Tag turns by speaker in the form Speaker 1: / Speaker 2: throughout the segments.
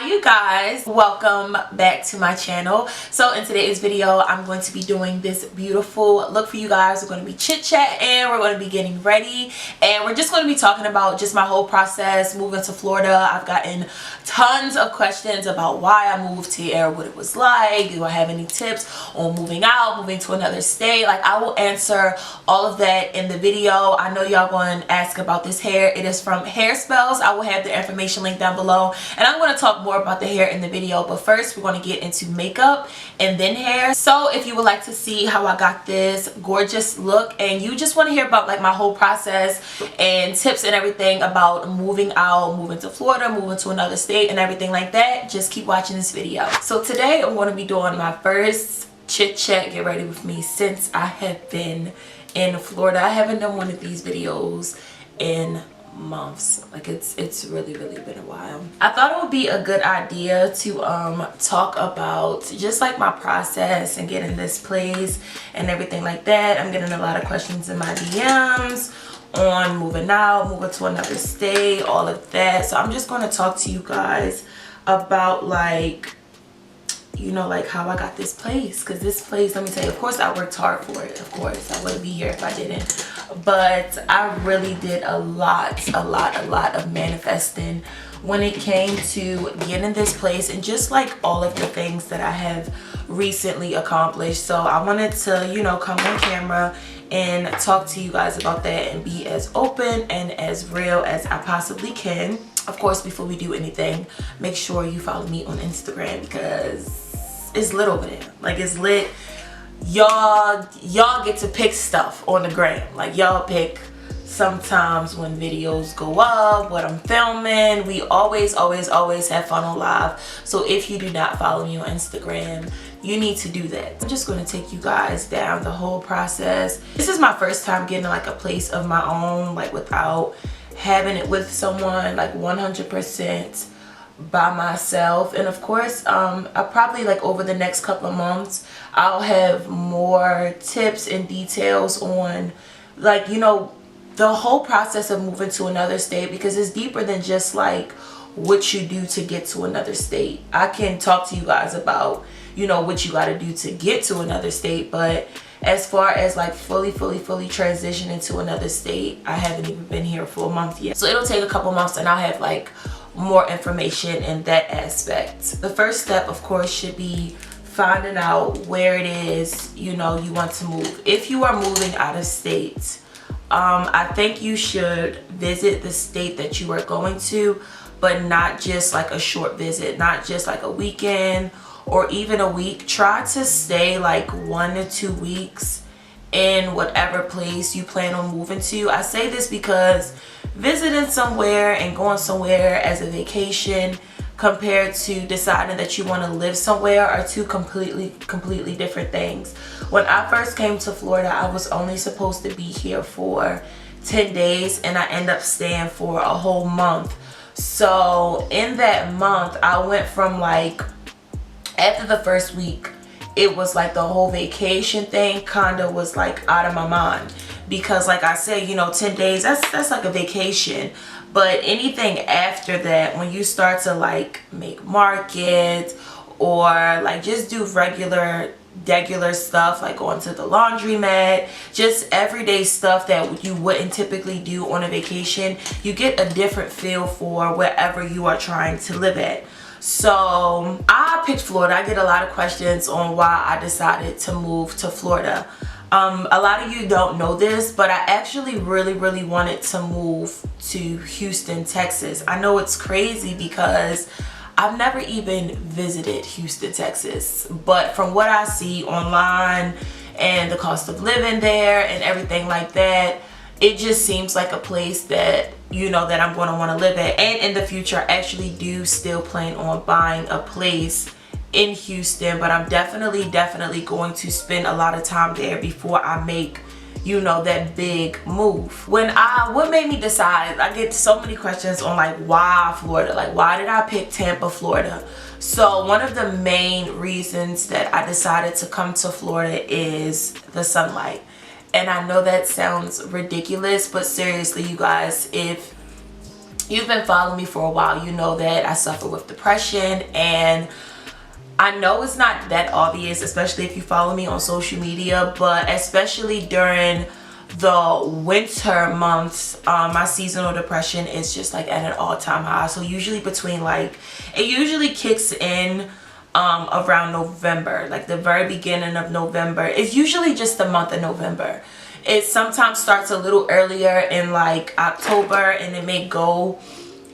Speaker 1: Hi you guys, welcome back to my channel. So in today's video I'm going to be doing this beautiful look for you guys. We're going to be chit-chat and we're going to be getting ready, and we're just going to be talking about just my whole process moving to Florida. I've gotten tons of questions about why I moved here, what it was like, do I have any tips on moving out, moving to another state. Like, I will answer all of that in the video. I know y'all going to ask about this hair. It is from Hairspells. I will have the information link down below, and I'm going to talk more about the hair in the video, but first we're going to get into makeup and then hair. So if you would like to see how I got this gorgeous look and you just want to hear about like my whole process and tips and everything about moving out, moving to Florida, moving to another state and everything like that, just keep watching this video. So today I'm going to be doing my first chit chat, get ready with me, since I have been in Florida. I haven't done one of these videos in months. Like, it's really been a while. I thought it would be a good idea to talk about just like my process and getting this place and everything like that. I'm getting a lot of questions in my DMs on moving out, moving to another state, all of that. So I'm just going to talk to you guys about, like, you know, like how I got this place. Because this place, let me tell you, of course I worked hard for it. Of course I wouldn't be here if I didn't, but I really did a lot of manifesting when it came to getting this place and just like all of the things that I have recently accomplished. So I wanted to, you know, come on camera and talk to you guys about that and be as open and as real as I possibly can. Of course, before we do anything, make sure you follow me on Instagram because it's lit over there. Like, it's lit. Y'all get to pick stuff on the gram. Like, y'all pick sometimes when videos go up, what I'm filming. We always have fun on live. So if you do not follow me on Instagram, you need to do that. I'm just going to take you guys down the whole process. This is my first time getting like a place of my own, like without having it with someone, like 100% by myself. And of course, I probably, like, over the next couple of months, I'll have more tips and details on, like, you know, the whole process of moving to another state, because it's deeper than just like what you do to get to another state. I can talk to you guys about, you know, what you got to do to get to another state, but as far as like fully transition into another state, I haven't even been here for a month yet. So it'll take a couple months and I'll have like more information in that aspect. The first step, of course, should be finding out where it is, you know, you want to move. If you are moving out of state, I think you should visit the state that you are going to, but not just like a short visit, not just like a weekend or even a week. Try to stay like 1 to 2 weeks in whatever place you plan on moving to. I say this because visiting somewhere and going somewhere as a vacation compared to deciding that you want to live somewhere are two completely different things. When I first came to Florida, I was only supposed to be here for 10 days and I ended up staying for a whole month. So in that month, I went from like, after the first week, it was like the whole vacation thing kind of was like out of my mind, because like I said, you know, 10 days, that's like a vacation. But anything after that, when you start to like make markets or like just do regular stuff, like going to the laundromat, just everyday stuff that you wouldn't typically do on a vacation, you get a different feel for wherever you are trying to live at. So I picked Florida. I get a lot of questions on why I decided to move to Florida. A lot of you don't know this, but I actually really wanted to move to Houston, Texas. I know it's crazy because I've never even visited Houston, Texas, but from what I see online and the cost of living there and everything like that, it just seems like a place that, you know, that I'm going to want to live at. And in the future, I actually do still plan on buying a place in Houston, but I'm definitely going to spend a lot of time there before I make, you know, that big move. What made me decide, I get so many questions on like why Florida, like why did I pick Tampa, Florida? So one of the main reasons that I decided to come to Florida is the sunlight. And I know that sounds ridiculous, but seriously, you guys, if you've been following me for a while, you know that I suffer with depression, and I know it's not that obvious, especially if you follow me on social media, but especially during the winter months, my seasonal depression is just like at an all-time high. So usually between like, it usually kicks in around November, like the very beginning of November. It's usually just the month of November. It sometimes starts a little earlier in like October, and it may go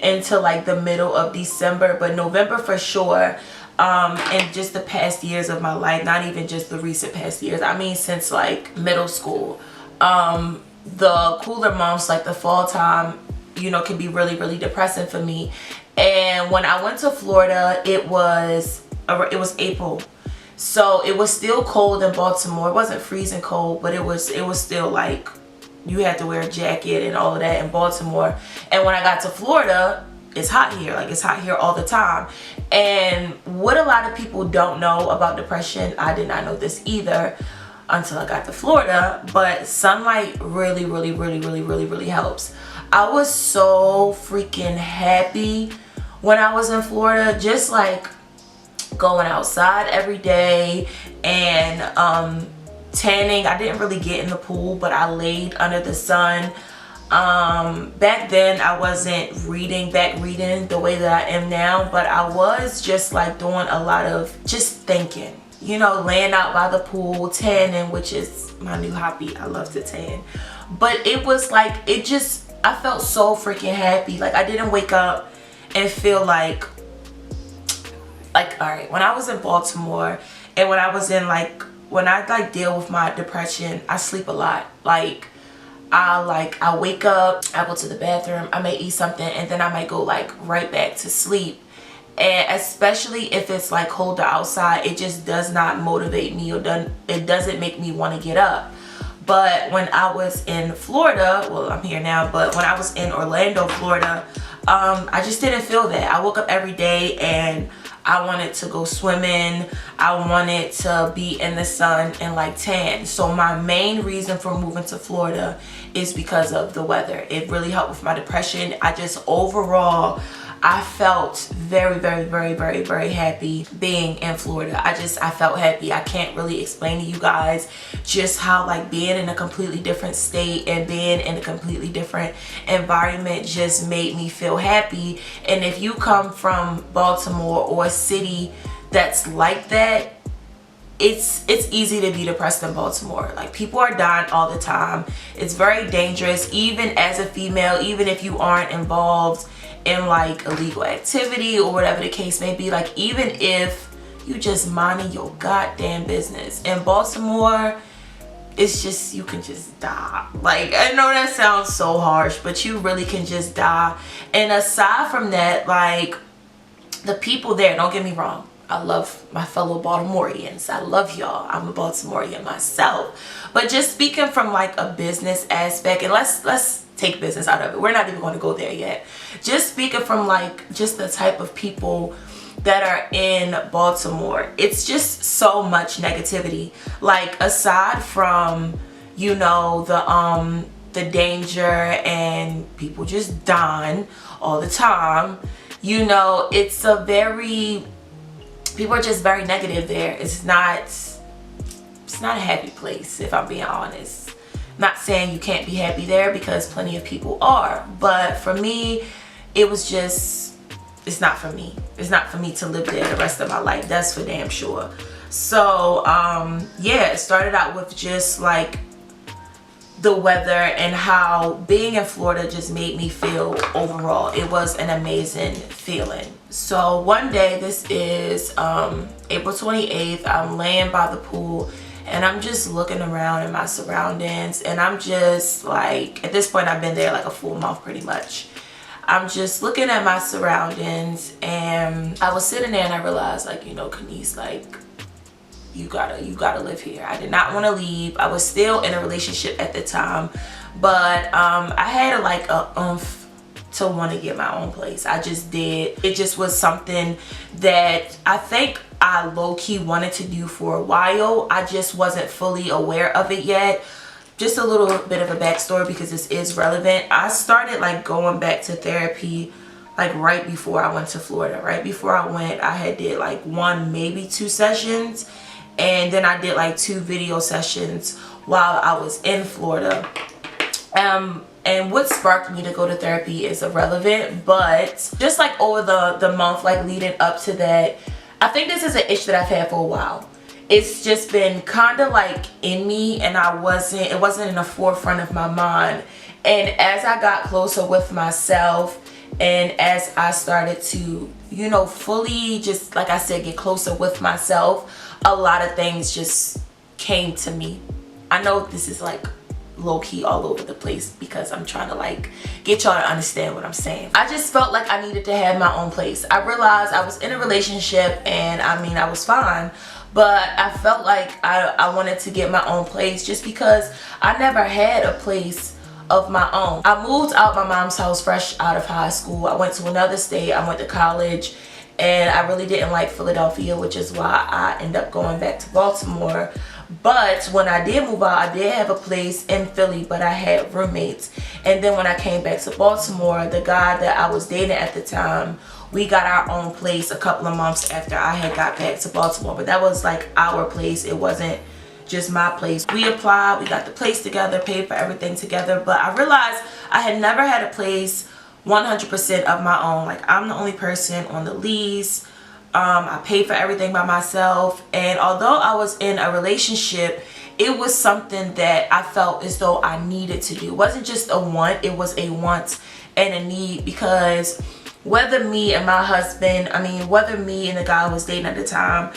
Speaker 1: into like the middle of December, but November for sure. And just the past years of my life, not even just the recent past years, I mean since like middle school, the cooler months like the fall time, you know, can be really, really depressing for me. And when I went to Florida, it was April, so it was still cold in Baltimore. It wasn't freezing cold, but it was still like you had to wear a jacket and all of that in Baltimore. And when I got to Florida, it's hot here. Like, it's hot here all the time. And what a lot of people don't know about depression, I did not know this either until I got to Florida, but sunlight really, really, really, really, really, really helps. I was so freaking happy when I was in Florida, just like going outside every day and tanning. I didn't really get in the pool, but I laid under the sun. Back then I wasn't reading the way that I am now, but I was just like doing a lot of just thinking, you know, laying out by the pool, tanning, which is my new hobby. I love to tan. But it was like, I felt so freaking happy. Like, I didn't wake up and feel like all right, when I was in Baltimore and when I was in like, when I like deal with my depression, I sleep a lot. Like I wake up, I go to the bathroom, I may eat something, and then I might go like right back to sleep. And especially if it's like colder outside, it just does not motivate me, or it doesn't make me want to get up. But when I was in Florida, well, I'm here now, but when I was in Orlando, Florida, I just didn't feel that. I woke up every day and I wanted to go swimming. I wanted to be in the sun and like tan. So my main reason for moving to Florida is because of the weather. It really helped with my depression. I just overall, I felt very, very, very, very, very happy being in Florida. I felt happy. I can't really explain to you guys just how like being in a completely different state and being in a completely different environment just made me feel happy. And if you come from Baltimore or a city that's like that, it's easy to be depressed in Baltimore. Like, people are dying all the time. It's very dangerous, even as a female, even if you aren't involved in like illegal activity or whatever the case may be. Like, even if you just minding your goddamn business in Baltimore, it's just, you can just die. Like, I know that sounds so harsh, but you really can just die. And aside from that, like, the people there, don't get me wrong, I love my fellow Baltimoreans. I love y'all. I'm a Baltimorean myself. But just speaking from like a business aspect, and let's take business out of it. We're not even going to go there yet. Just speaking from like just the type of people that are in Baltimore, it's just so much negativity. Like, aside from, you know, the danger and people just dying all the time, you know, it's a very, people are just very negative there. It's not a happy place, if I'm being honest. Not saying you can't be happy there, because plenty of people are, but for me, it was just, it's not for me. It's not for me to live there the rest of my life. That's for damn sure. So yeah, it started out with just like the weather and how being in Florida just made me feel overall. It was an amazing feeling. So one day, this is April 28th, I'm laying by the pool and I'm just looking around at my surroundings, and I'm just like, at this point I've been there like a full month pretty much. I'm just looking at my surroundings, and I was sitting there and I realized, like, you know, Kanice, like, you gotta live here. I did not want to leave. I was still in a relationship at the time, but I had like a oomph to want to get my own place. I just did. It just was something that I think I low-key wanted to do for a while. I just wasn't fully aware of it yet. just a little bit of a backstory because this is relevant. I started like going back to therapy like right before I went to Florida. Right before I went, I had did like 1, maybe 2 sessions, and then I did like 2 video sessions while I was in Florida. And what sparked me to go to therapy is irrelevant, but just like over the month like leading up to that, I think this is an issue that I've had for a while. It's just been kind of like in me, and it wasn't in the forefront of my mind. And as I got closer with myself, and as I started to, you know, fully just, like I said, get closer with myself, a lot of things just came to me. I know this is like low-key all over the place because I'm trying to like get y'all to understand what I'm saying. I just felt like I needed to have my own place. I realized I was in a relationship, and I mean, I was fine, but I felt like I wanted to get my own place just because I never had a place of my own. I moved out my mom's house fresh out of high school. I went to another state. I went to college, and I really didn't like Philadelphia, which is why I ended up going back to Baltimore. But when I did move out, I did have a place in Philly, but I had roommates. And then when I came back to Baltimore, the guy that I was dating at the time, we got our own place a couple of months after I had got back to Baltimore. But that was like our place. It wasn't just my place. We applied, we got the place together, paid for everything together. But I realized I had never had a place 100% of my own. Like, I'm the only person on the lease. I paid for everything by myself, and although I was in a relationship, it was something that I felt as though I needed to do. It wasn't just a want, it was a want and a need, because whether me and my husband, whether me and the guy I was dating at the time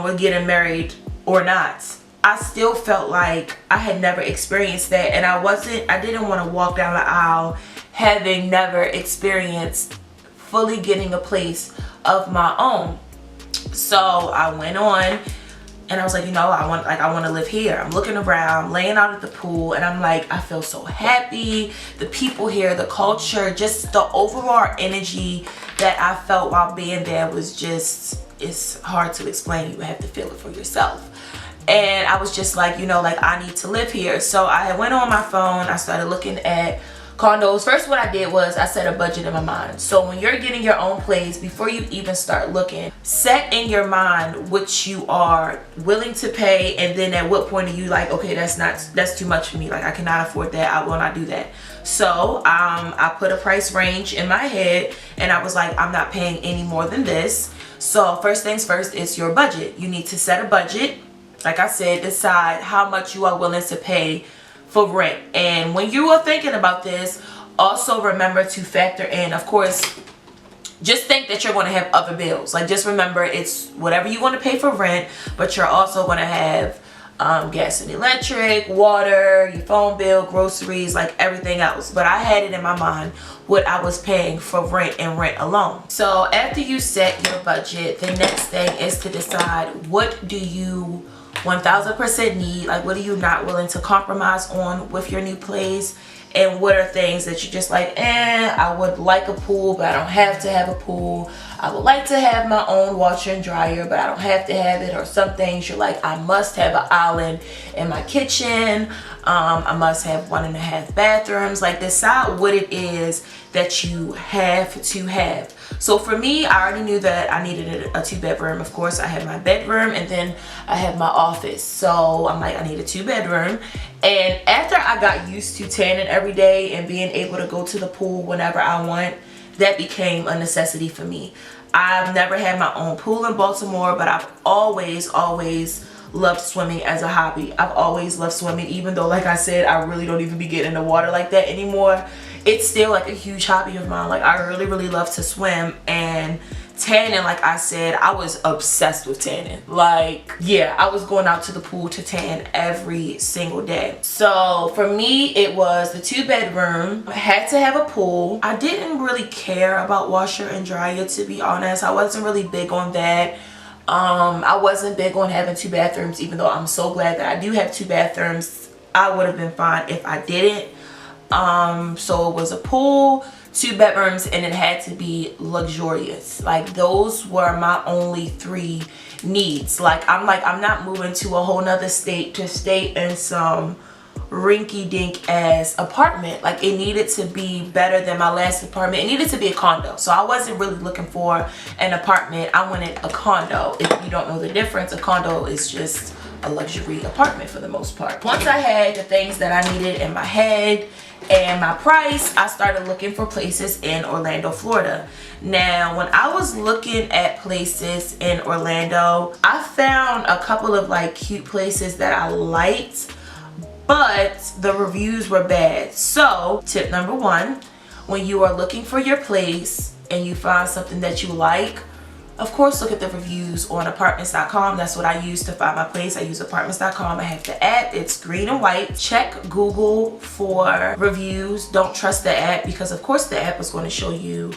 Speaker 1: were getting married or not, I still felt like I had never experienced that, and I didn't want to walk down the aisle having never experienced fully getting a place of my own. So I went on and I was like, you know, I want to live here. I'm looking around, laying out at the pool, and I'm like, I feel so happy. The people here, the culture, just the overall energy that I felt while being there was just, it's hard to explain. You have to feel it for yourself. And I was just like, you know, like, I need to live here. So I went on my phone, I started looking at condos. First, what I did was I set a budget in my mind. So when you're getting your own place, before you even start looking, set in your mind what you are willing to pay, and then at what point are you like, okay, that's too much for me, like I cannot afford that, I will not do that. So I put a price range in my head, and I was like, I'm not paying any more than this. So first things first, it's your budget. You need to set a budget. Like I said, decide how much you are willing to pay for rent. And when you are thinking about this, also remember to factor in, of course, just think that you're going to have other bills. Like, just remember, it's whatever you want to pay for rent, but you're also going to have gas and electric, water, your phone bill, groceries, like everything else. But I had it in my mind what I was paying for rent and rent alone. So after you set your budget, the next thing is to decide, what do you 1000% need, like what are you not willing to compromise on with your new place, and what are things that you're just like, I would like a pool, but I don't have to have a pool. I would like to have my own washer and dryer, but I don't have to have it. Or some things you're like, I must have an island in my kitchen. I must have 1.5 bathrooms. Like, decide what it is that you have to have. So for me, I already knew that I needed a 2-bedroom. Of course, I had my bedroom, and then I had my office. So I'm like, I need a 2-bedroom. And after I got used to tanning every day and being able to go to the pool whenever I want, that became a necessity for me. I've never had my own pool in Baltimore, but I've always loved swimming as a hobby. I've always loved swimming, even though, like I said, I really don't even be getting in the water like that anymore. It's still like a huge hobby of mine. Like, I really love to swim. And tanning, like I said, I was obsessed with tanning. Like, yeah, I was going out to the pool to tan every single day. So for me, it was the 2-bedroom. I had to have a pool. I didn't really care about washer and dryer, to be honest. I wasn't really big on that. I wasn't big on having 2 bathrooms, even though I'm so glad that I do have 2 bathrooms. I would have been fine if I didn't. So it was a pool, 2 bedrooms, and it had to be luxurious. Like, those were my only 3 needs. I'm not moving to a whole nother state to stay in some rinky-dink ass apartment. Like, it needed to be better than my last apartment. It needed to be a condo. So I wasn't really looking for an apartment. I wanted a condo. If you don't know the difference, a condo is just a luxury apartment for the most part. Once I had the things that I needed in my head and my price, I started looking for places in Orlando, Florida. Now, when I was looking at places in Orlando, I found a couple of like cute places that I liked, but the reviews were bad. So tip number one, when you are looking for your place and you find something that you like, of course look at the reviews on apartments.com. That's what I use to find my place. I use apartments.com. I have the app. It's green and white. Check Google for reviews. Don't trust the app, because of course the app is going to show you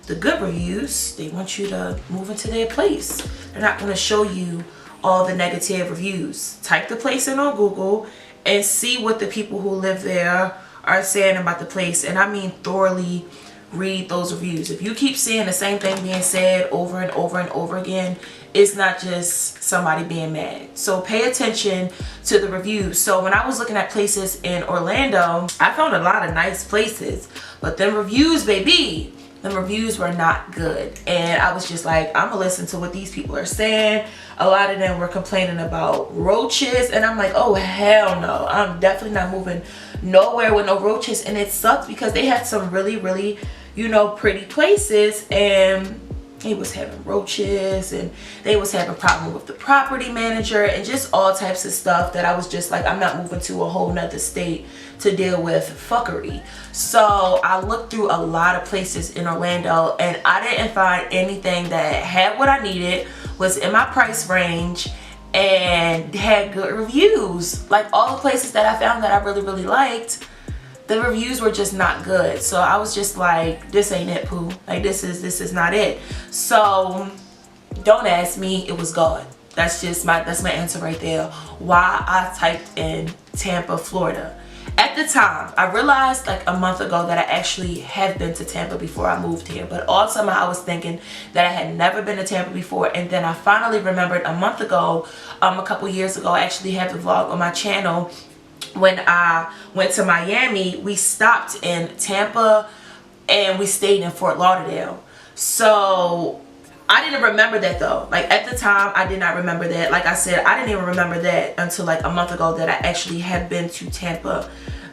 Speaker 1: the good reviews. They want you to move into their place. They're not going to show you all the negative reviews. Type the place in on Google and see what the people who live there are saying about the place. And I mean thoroughly read those reviews. If you keep seeing the same thing being said over and over and over again, it's not just somebody being mad. So pay attention to the reviews. So when I was looking at places in Orlando, I found a lot of nice places, but them reviews, baby, the reviews were not good. And I was just like, I'm gonna listen to what these people are saying. A lot of them were complaining about roaches, and I'm like, oh hell no, I'm definitely not moving nowhere with no roaches. And it sucks because they had some really, you know, pretty places, and he was having roaches, and they was having problem with the property manager, and just all types of stuff that I was just like, I'm not moving to a whole nother state to deal with fuckery. So I looked through a lot of places in Orlando, and I didn't find anything that had what I needed, was in my price range, and had good reviews. Like, all the places that I found that I really liked, the reviews were just not good. So I was just like, this ain't it, poo. Like, this is not it. So don't ask me, it was God. That's my answer right there. Why I typed in Tampa, Florida. At the time, I realized like a month ago that I actually have been to Tampa before I moved here. But all summer I was thinking that I had never been to Tampa before. And then I finally remembered a month ago, a couple years ago, I actually have the vlog on my channel. When I went to Miami, we stopped in Tampa and we stayed in Fort Lauderdale. So I didn't remember that though. Like, at the time, I did not remember that. Like I said, I didn't even remember that until like a month ago that I actually had been to Tampa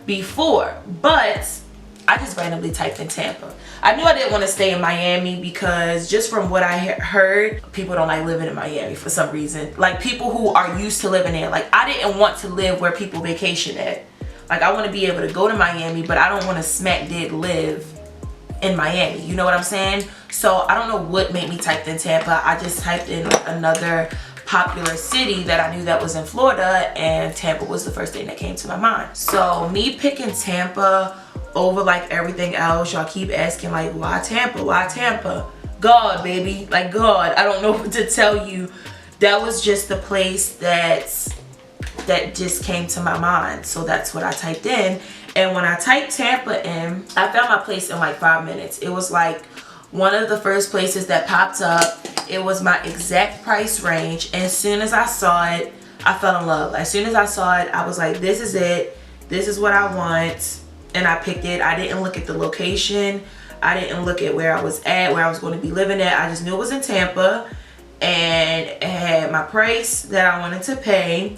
Speaker 1: before. But I just randomly typed in Tampa. I knew I didn't want to stay in Miami because just from what I heard, people don't like living in Miami for some reason. Like, people who are used to living there. Like, I didn't want to live where people vacation at. Like, I want to be able to go to Miami, but I don't want to smack dead live in Miami. You know what I'm saying? So I don't know what made me type in Tampa. I just typed in another popular city that I knew that was in Florida, and Tampa was the first thing that came to my mind. So me picking Tampa over like everything else, y'all keep asking like, why Tampa? Why Tampa? God, baby, like God. I don't know what to tell you. That was just the place that just came to my mind. So that's what I typed in. And when I typed Tampa in, I found my place in like 5 minutes. It was like one of the first places that popped up. It was my exact price range. And as soon as I saw it, I fell in love. As soon as I saw it, I was like, this is it. This is what I want. And I picked it. I didn't look at the location. I didn't look at where I was at, where I was going to be living at. I just knew it was in Tampa. And it had my price that I wanted to pay,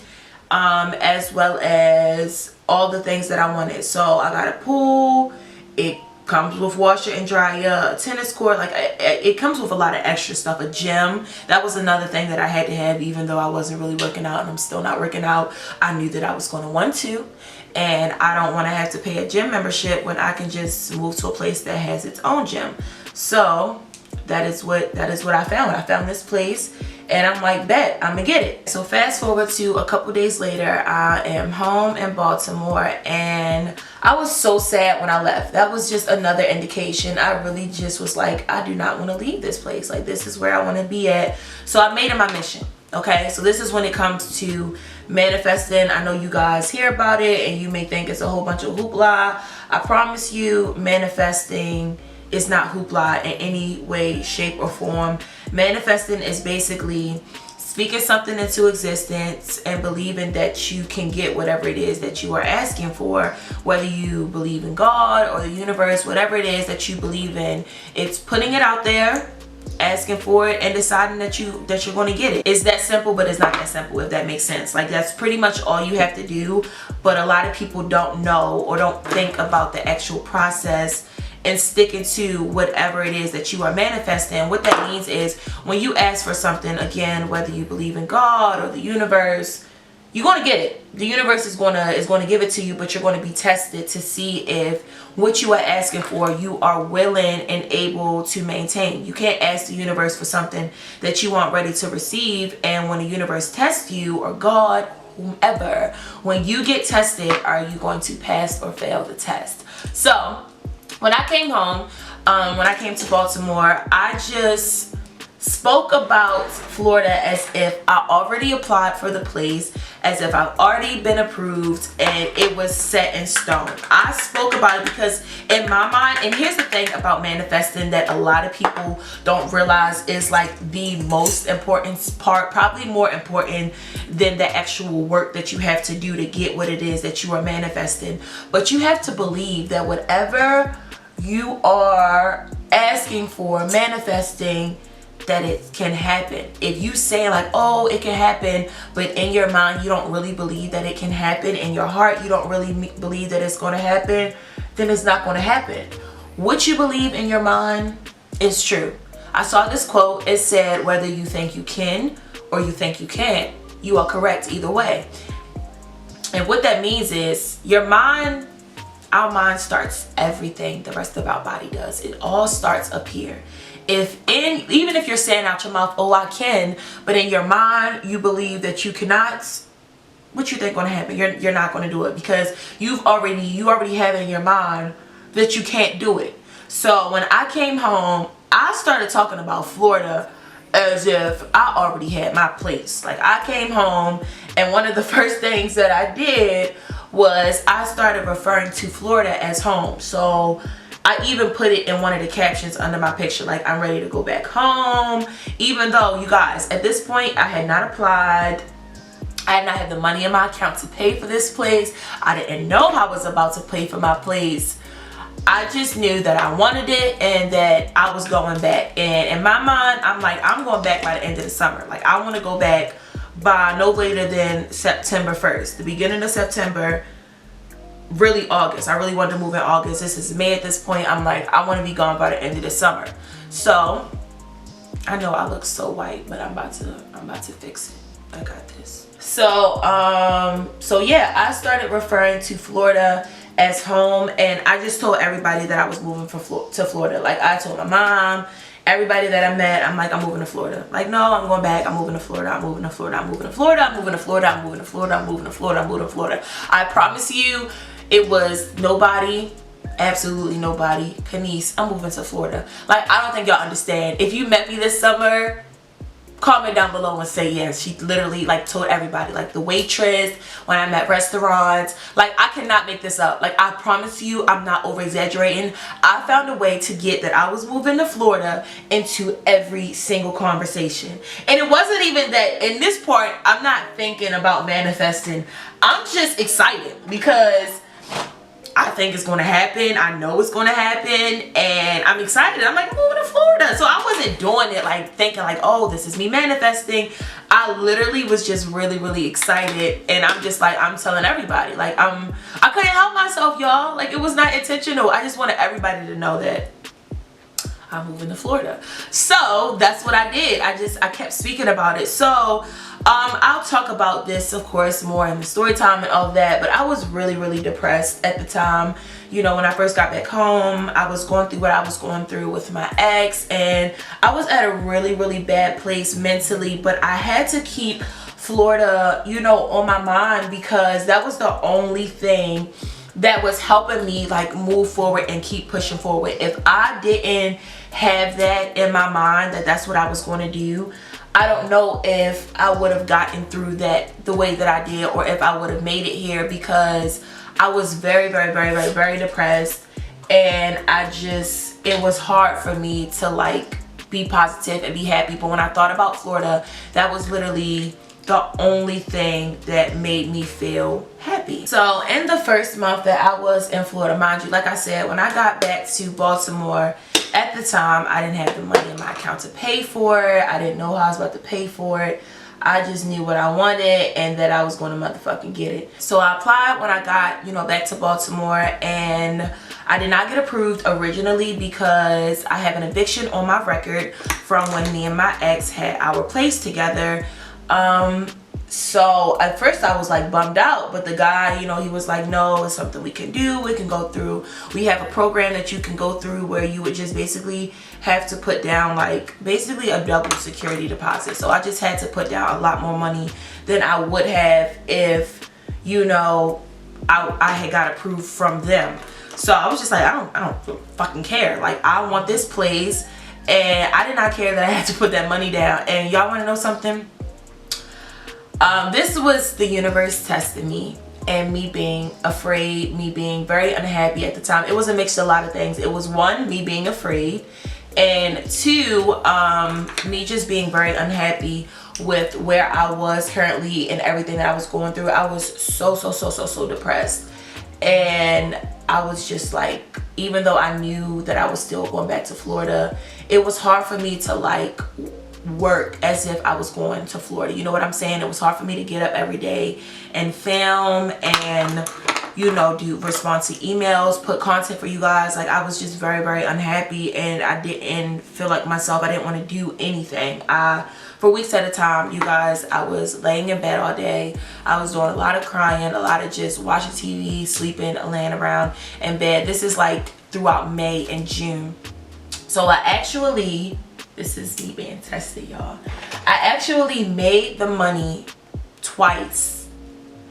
Speaker 1: as well as all the things that I wanted. So I got a pool. It comes with washer and dryer, a tennis court. Like, it comes with a lot of extra stuff. A gym. That was another thing that I had to have, even though I wasn't really working out and I'm still not working out. I knew that I was going to want to. And I don't want to have to pay a gym membership when I can just move to a place that has its own gym. So that is what I found. I found this place, and I'm like, bet, I'm gonna get it. So fast forward to a couple days later, I am home in Baltimore, and I was so sad when I left. That was just another indication. I really just was like, I do not want to leave this place. Like, this is where I want to be at. So I made it my mission. Okay, so this is when it comes to manifesting. I know you guys hear about it and you may think it's a whole bunch of hoopla. I promise you, manifesting is not hoopla in any way, shape, or form. Manifesting is basically speaking something into existence and believing that you can get whatever it is that you are asking for, whether you believe in God or the universe, whatever it is that you believe in, it's putting it out there, asking for it, and deciding that you're going to get it. It's that simple, but it's not that simple, if that makes sense. Like, that's pretty much all you have to do. But a lot of people don't know or don't think about the actual process and sticking to whatever it is that you are manifesting. What that means is, when you ask for something, again, whether you believe in God or the universe, you're going to get it. The universe is going to give it to you, but you're going to be tested to see if what you are asking for, you are willing and able to maintain. You can't ask the universe for something that you aren't ready to receive. And when the universe tests you, or God, whomever, when you get tested, are you going to pass or fail the test? So when I came home, when I came to Baltimore, I just spoke about Florida as if I already applied for the place, as if I've already been approved and it was set in stone. I spoke about it because in my mind, and here's the thing about manifesting that a lot of people don't realize is like the most important part, probably more important than the actual work that you have to do to get what it is that you are manifesting. But you have to believe that whatever you are asking for, manifesting, that it can happen. If you say like, oh, it can happen, but in your mind you don't really believe that it can happen, in your heart you don't really believe that it's going to happen, then it's not going to happen. What you believe in your mind is true. I saw this quote. It said, whether you think you can or you think you can't, you are correct either way. And what that means is, your mind, our mind starts everything the rest of our body does. It all starts up here. Even if you're saying out your mouth, oh, I can, but in your mind you believe that you cannot, what you think going to happen? You're not going to do it, because you already have it in your mind that you can't do it. So when I came home, I started talking about Florida as if I already had my place. Like, I came home and one of the first things that I did was I started referring to Florida as home. So I even put it in one of the captions under my picture, like, I'm ready to go back home. Even though, you guys, at this point I had not applied, I had not had the money in my account to pay for this place. I didn't know I was about to pay for my place. I just knew that I wanted it and that I was going back. And in my mind, I'm like, I'm going back by the end of the summer. Like, I want to go back by no later than September 1st, the beginning of September. Really August. I really wanted to move in August. This is May at this point. I'm like, I want to be gone by the end of the summer. So I know I look so white, but I'm about to fix it. I got this. So yeah, I started referring to Florida as home, and I just told everybody that I was moving to Florida. Like, I told my mom, everybody that I met, I'm like, I'm moving to Florida. Like, no, I'm going back. I'm moving to Florida. I'm moving to Florida. I'm moving to Florida. I'm moving to Florida. I'm moving to Florida. I'm moving to Florida. I'm moving to Florida. I promise you, it was nobody, absolutely nobody. Kanice, I'm moving to Florida. Like, I don't think y'all understand. If you met me this summer, comment down below and say yes. She literally like told everybody, like the waitress, when I'm at restaurants. Like, I cannot make this up. Like, I promise you, I'm not over exaggerating. I found a way to get that I was moving to Florida into every single conversation. And it wasn't even that, in this part, I'm not thinking about manifesting. I'm just excited because I think it's going to happen. I know it's going to happen, and I'm excited. I'm like, I'm moving to Florida. So I wasn't doing it like thinking like, oh, this is me manifesting. I literally was just really, really excited, and I'm just like, I'm telling everybody, like, I couldn't help myself, y'all. Like, it was not intentional. I just wanted everybody to know that I'm moving to Florida. So that's what I did. I kept speaking about it. So I'll talk about this, of course, more in the story time and all of that, but I was really, really depressed at the time. You know, when I first got back home, I was going through what I was going through with my ex, and I was at a really, really bad place mentally, but I had to keep Florida, you know, on my mind, because that was the only thing that was helping me like move forward and keep pushing forward. If I didn't have that in my mind, that that's what I was going to do, I don't know if I would have gotten through that the way that I did, or if I would have made it here, because I was very, very, very, very, very depressed, and it was hard for me to like be positive and be happy. But when I thought about Florida, that was literally the only thing that made me feel happy. So in the first month that I was in Florida, mind you, like I said, when I got back to Baltimore, at the time I didn't have the money in my account to pay for it. I didn't know how I was about to pay for it. I just knew what I wanted and that I was going to motherfucking get it. So I applied when I got, you know, back to Baltimore, and I did not get approved originally because I have an eviction on my record from when me and my ex had our place together. So at first I was like bummed out, but the guy, you know, he was like, no, it's something we can do. We can go through. We have a program that you can go through where you would just basically have to put down like basically a double security deposit. So I just had to put down a lot more money than I would have if, you know, I had got approved from them. So I was just like, I don't fucking care. Like, I want this place, and I did not care that I had to put that money down. And y'all want to know something? This was the universe testing me, and me being afraid, me being very unhappy at the time. It was a mix of a lot of things. It was one, me being afraid, and two, me just being very unhappy with where I was currently and everything that I was going through. I was so depressed, and I was just like, even though I knew that I was still going back to Florida, it was hard for me to like work as if I was going to Florida. You know what I'm saying? It was hard for me to get up every day and film and, you know, respond to emails, put content for you guys. Like, I was just very unhappy, and I didn't feel like myself. I didn't want to do anything. For weeks at a time, you guys, I was laying in bed all day. I was doing a lot of crying, a lot of just watching TV, sleeping, laying around in bed. This is like throughout May and June. So I actually, this is me being tested, y'all. I actually made the money twice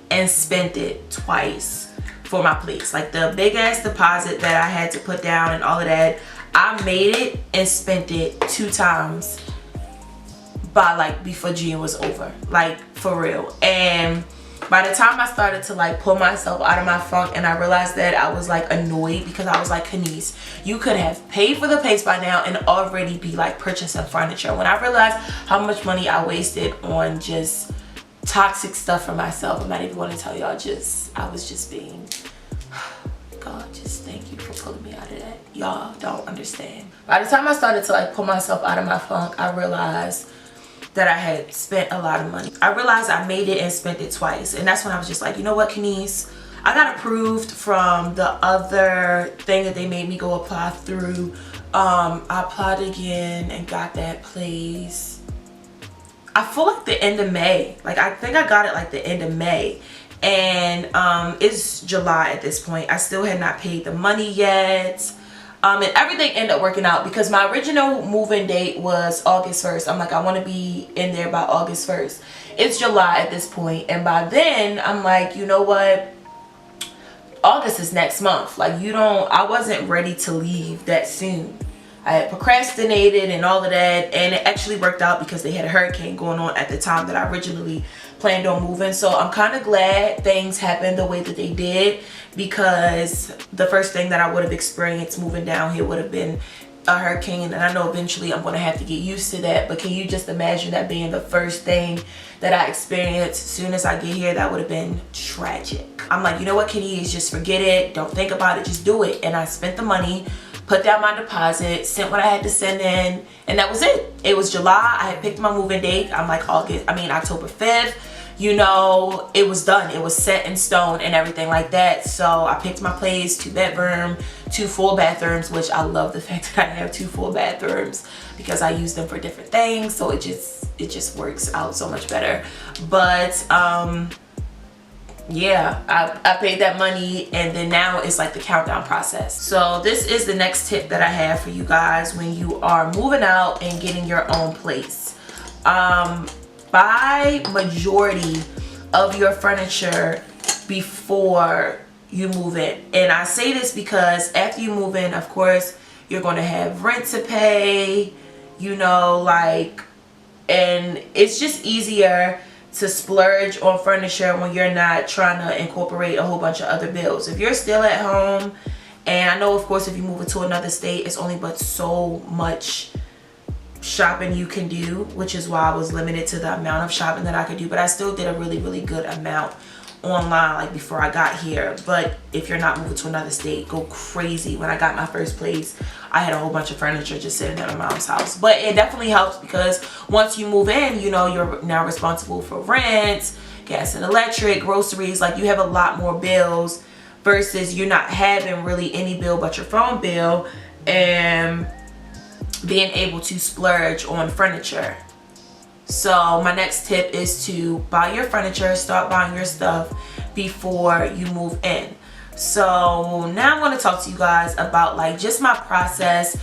Speaker 1: and spent it twice for my place. Like, the big ass deposit that I had to put down and all of that, I made it and spent it 2 times by like before June was over, like for real. And by the time I started to like pull myself out of my funk, and I realized that I was like annoyed, because I was like, Kenise, you could have paid for the place by now and already be like purchasing furniture. When I realized how much money I wasted on just toxic stuff for myself, I'm not even going to tell y'all, I was just being, God, just thank you for pulling me out of that. Y'all don't understand. By the time I started to like pull myself out of my funk, I realized that I had spent a lot of money. I realized I made it and spent it twice, and that's when I was just like, you know what, Kenise, I got approved from the other thing that they made me go apply through. I applied again and got that place, I feel like the end of May. Like, I think I got it like the end of May, and it's July at this point. I still had not paid the money yet. And everything ended up working out, because my original move-in date was August 1st. I'm like, I want to be in there by August 1st. It's July at this point, and by then I'm like, you know what, August is next month. Like, I wasn't ready to leave that soon. I had procrastinated and all of that, and it actually worked out because they had a hurricane going on at the time that I originally planned on moving. So I'm kind of glad things happened the way that they did, because the first thing that I would have experienced moving down here would have been a hurricane, and I know eventually I'm going to have to get used to that. But can you just imagine that being the first thing that I experienced as soon as I get here? That would have been tragic. I'm like, you know what, Kenise, just forget it, don't think about it, just do it. And I spent the money, put down my deposit, sent what I had to send in, and that was it. It was July. I had picked my moving date. I'm like October 5th. You know, it was done. It was set in stone and everything like that. So I picked my place, 2-bedroom, 2 full bathrooms, which I love the fact that I have 2 full bathrooms because I use them for different things. So it just works out so much better. But yeah, I paid that money, and then now it's like the countdown process. So this is the next tip that I have for you guys when you are moving out and getting your own place. Buy majority of your furniture before you move in. And I say this because after you move in, of course, you're going to have rent to pay, you know, like, and it's just easier to splurge on furniture when you're not trying to incorporate a whole bunch of other bills. If you're still at home, and I know of course if you move into another state, it's only but so much shopping you can do, which is why I was limited to the amount of shopping that I could do, but I still did a really good amount online like before I got here. But if you're not moving to another state, go crazy. When I got my first place, I had a whole bunch of furniture just sitting at my mom's house. But it definitely helps because once you move in, you know, you're now responsible for rent, gas and electric, groceries. Like, you have a lot more bills versus you're not having really any bill but your phone bill, and being able to splurge on furniture. So my next tip is to buy your furniture, start buying your stuff before you move in. So now I'm going to talk to you guys about like just my process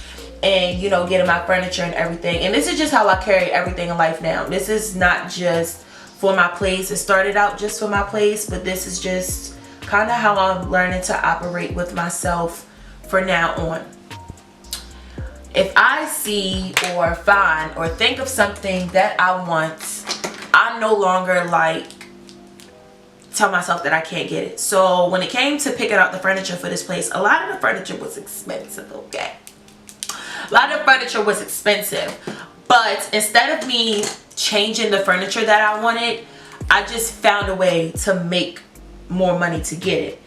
Speaker 1: and, you know, getting my furniture and everything. And this is just how I carry everything in life now. This is not just for my place. It started out just for my place, but this is just kind of how I'm learning to operate with myself for now on. If I see or find or think of something that I want, I no longer like tell myself that I can't get it. So when it came to picking out the furniture for this place, a lot of the furniture was expensive, okay? A lot of furniture was expensive. But instead of me changing the furniture that I wanted, I just found a way to make more money to get it.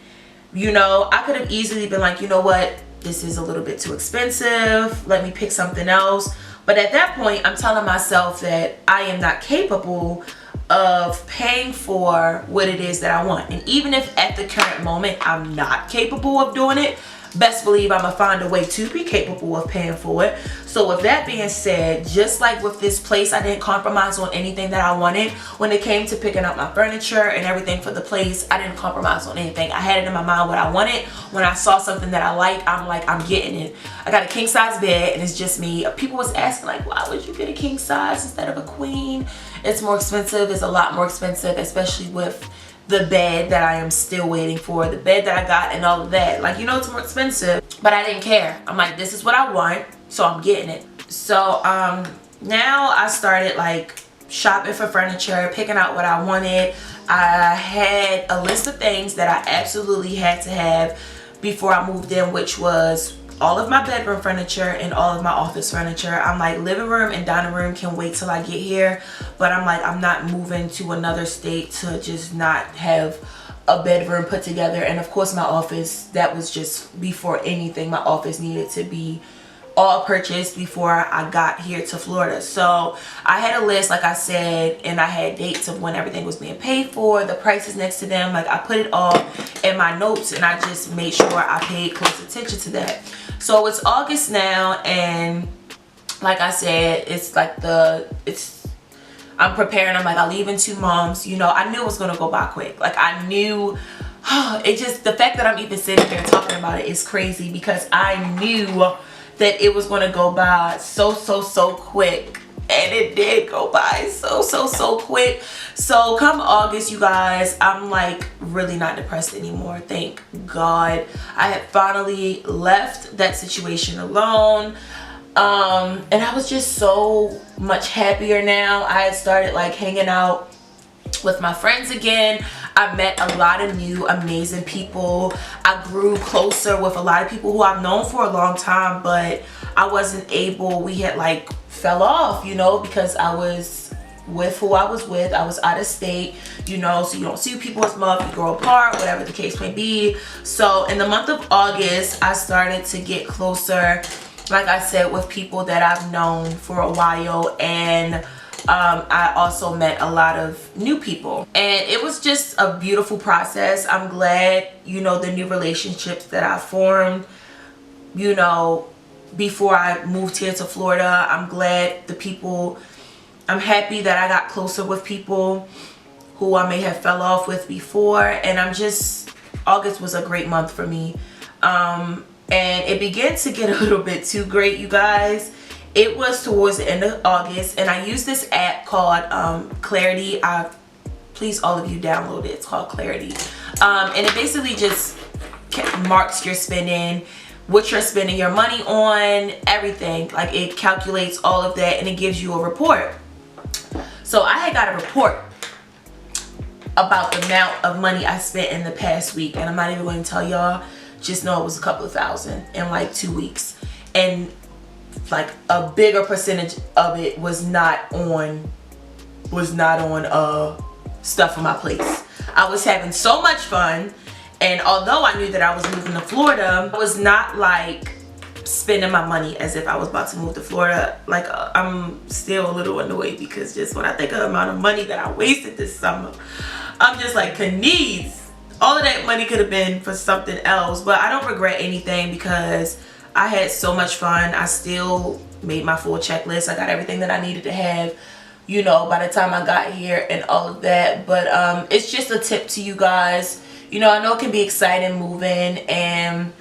Speaker 1: You know, I could have easily been like, you know what? This is a little bit too expensive. Let me pick something else. But at that point, I'm telling myself that I am not capable of paying for what it is that I want. And even if at the current moment I'm not capable of doing it, best believe I'm gonna find a way to be capable of paying for it. So with that being said, just like with this place, I didn't compromise on anything that I wanted. When it came to picking up my furniture and everything for the place, I didn't compromise on anything. I had it in my mind what I wanted. When I saw something that I like, I'm getting it. I got a king size bed and it's just me. People was asking like, why would you get a king size instead of a queen? It's more expensive. It's a lot more expensive, especially with the bed that I am still waiting for, the bed that I got and all of that. Like, you know, it's more expensive, but I didn't care. I'm like, this is what I want, so I'm getting it. So now I started like shopping for furniture, picking out what I wanted. I had a list of things that I absolutely had to have before I moved in, which was all of my bedroom furniture and all of my office furniture. I'm like, living room and dining room can wait till I get here, but I'm like, I'm not moving to another state to just not have a bedroom put together. And of course my office, that was just before anything. My office needed to be all purchased before I got here to Florida. So I had a list, like I said, and I had dates of when everything was being paid for, the prices next to them. Like, I put it all in my notes and I just made sure I paid close attention to that. So it's August now, and like I said, it's like I'm preparing. I'm like, I leave in 2 months. You know, I knew it was gonna go by quick. Like, I knew, it just, the fact that I'm even sitting here talking about it is crazy, because I knew that it was gonna go by so quick. And it did go by so quick. So come August, you guys, I'm like really not depressed anymore. Thank God. I had finally left that situation alone. And I was just so much happier now. I had started like hanging out with my friends again. I met a lot of new amazing people. I grew closer with a lot of people who I've known for a long time, but I wasn't able, we had like fell off, you know, because I was with who I was with. I was out of state, you know, so you don't see people as much, you grow apart, whatever the case may be. So in the month of August, I started to get closer, like I said, with people that I've known for a while. And I also met a lot of new people, and it was just a beautiful process. I'm glad, you know, the new relationships that I formed, you know, before I moved here to Florida. I'm glad I'm happy that I got closer with people who I may have fell off with before. And August was a great month for me. And it began to get a little bit too great, you guys. It was towards the end of August, and I used this app called Clarity. Please, all of you, download it. It's called Clarity. And it basically just marks your spending, what you're spending your money on, everything. Like, it calculates all of that and it gives you a report. So I had got a report about the amount of money I spent in the past week, and I'm not even going to tell y'all. Just know it was a couple of thousand in like 2 weeks. And like a bigger percentage of it was not on stuff on my place. I was having so much fun, and although I knew that I was moving to Florida, I was not like spending my money as if I was about to move to Florida. Like I'm still a little annoyed because just when I think of the amount of money that I wasted this summer, I'm just like, Kenise, all of that money could have been for something else. But I don't regret anything because I had so much fun. I still made my full checklist. I got everything that I needed to have, you know, by the time I got here and all of that. But it's just a tip to you guys. You know, I know it can be exciting moving, and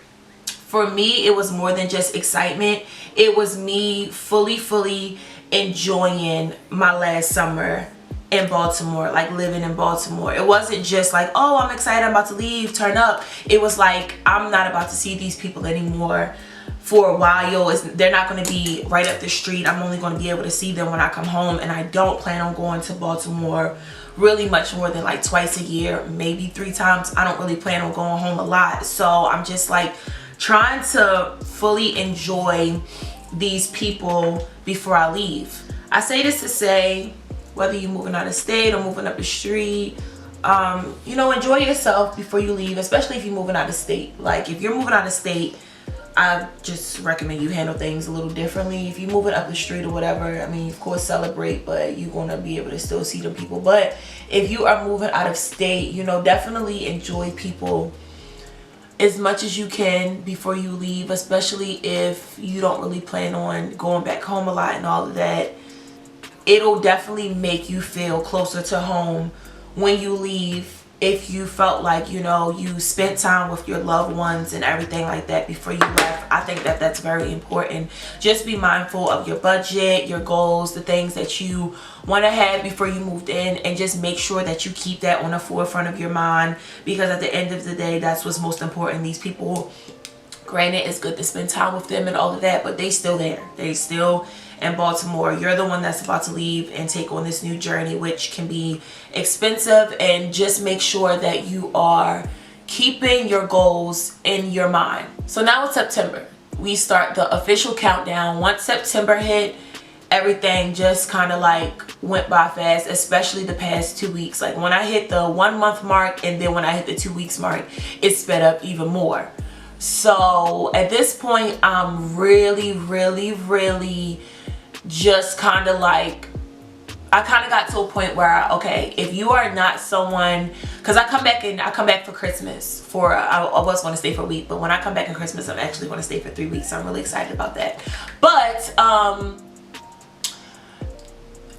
Speaker 1: for me it was more than just excitement. It was me fully enjoying my last summer in Baltimore, like living in Baltimore. It wasn't just like, oh, I'm excited, I'm about to leave, turn up. It was like, I'm not about to see these people anymore for a while. They're not going to be right up the street. I'm only going to be able to see them when I come home, and I don't plan on going to Baltimore really much more than like twice a year, maybe 3 times. I don't really plan on going home a lot. So I'm just like trying to fully enjoy these people before I leave. I say this to say, whether you're moving out of state or moving up the street, you know, enjoy yourself before you leave, especially if you're moving out of state. Like if you're moving out of state, I just recommend you handle things a little differently. If you're moving up the street or whatever, I mean, of course celebrate, but you're gonna be able to still see them people. But if you are moving out of state, you know, definitely enjoy people as much as you can before you leave, especially if you don't really plan on going back home a lot and all of that. It'll definitely make you feel closer to home when you leave, if you felt like, you know, you spent time with your loved ones and everything like that before you left. I think that that's very important. Just be mindful of your budget, your goals, the things that you want to have before you moved in, and just make sure that you keep that on the forefront of your mind, because at the end of the day, that's what's most important. These people, granted, it's good to spend time with them and all of that, but they still there. They still in Baltimore. You're the one that's about to leave and take on this new journey, which can be expensive. And just make sure that you are keeping your goals in your mind. So now it's September. We start the official countdown. Once September hit, everything just kind of like went by fast, especially the past 2 weeks. Like when I hit the 1 month mark, and then when I hit the 2 weeks mark, it sped up even more. So at this point, I'm really just kind of like, I kind of got to a point where, okay, if you are not someone, because I come back for Christmas for, I was going to stay for a week, but when I come back in Christmas, I'm actually going to stay for 3 weeks. So I'm really excited about that. But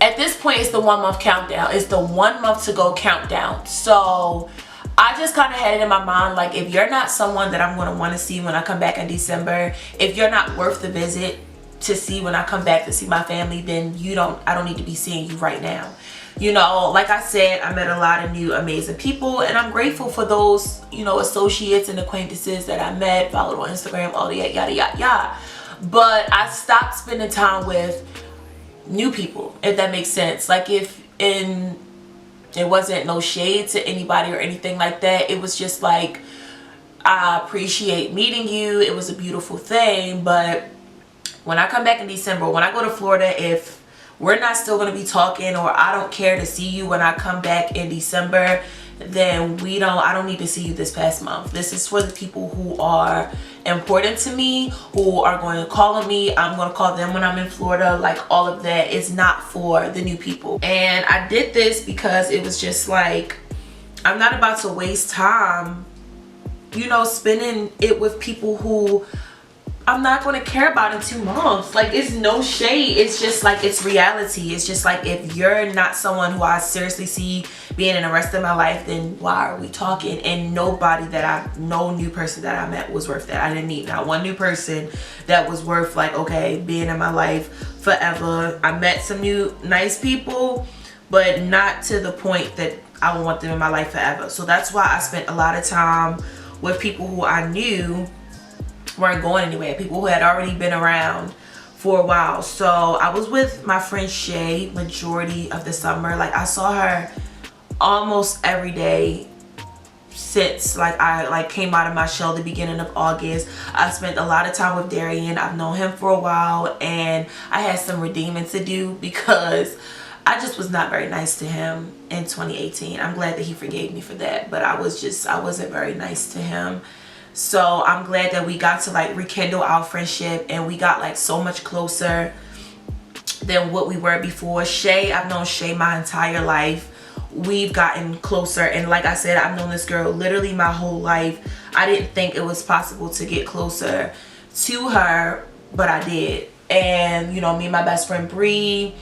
Speaker 1: at this point, it's the 1 month countdown. It's the 1 month to go countdown. So I just kind of had it in my mind, like, if you're not someone that I'm going to want to see when I come back in December, if you're not worth the visit to see when I come back to see my family, then I don't need to be seeing you right now. You know, like I said, I met a lot of new amazing people, and I'm grateful for those, you know, associates and acquaintances that I met, followed on Instagram, all that, yada yada yada. But I stopped spending time with new people, if that makes sense. Like it wasn't no shade to anybody or anything like that. It was just like, I appreciate meeting you. It was a beautiful thing. But when I come back in December, when I go to Florida, if we're not still going to be talking, or I don't care to see you when I come back in December, then I don't need to see you this past month. This is for the people who are important to me, who are going to call on me. I'm going to call them when I'm in Florida. Like, all of that is not for the new people. And I did this because it was just like, I'm not about to waste time, you know, spending it with people who I'm not going to care about in 2 months. Like, it's no shade. It's just like, it's reality. It's just like, if you're not someone who I seriously see being in the rest of my life, then why are we talking? And no new person that I met was worth that. I didn't meet not one new person that was worth, like, okay, being in my life forever. I met some new nice people, but not to the point that I want them in my life forever. So that's why I spent a lot of time with people who I knew weren't going anywhere, people who had already been around for a while. So I was with my friend Shay majority of the summer. Like, I saw her almost every day since like I like came out of my shell the beginning of August. I spent a lot of time with Darian. I've known him for a while, and I had some redeeming to do because I just was not very nice to him in 2018. I'm glad that he forgave me for that, but I wasn't very nice to him. So I'm glad that we got to like rekindle our friendship, and we got like so much closer than what we were before. Shay, I've known Shay my entire life. We've gotten closer, and like I said, I've known this girl literally my whole life. I didn't think it was possible to get closer to her, but I did. And you know, me and my best friend Bree,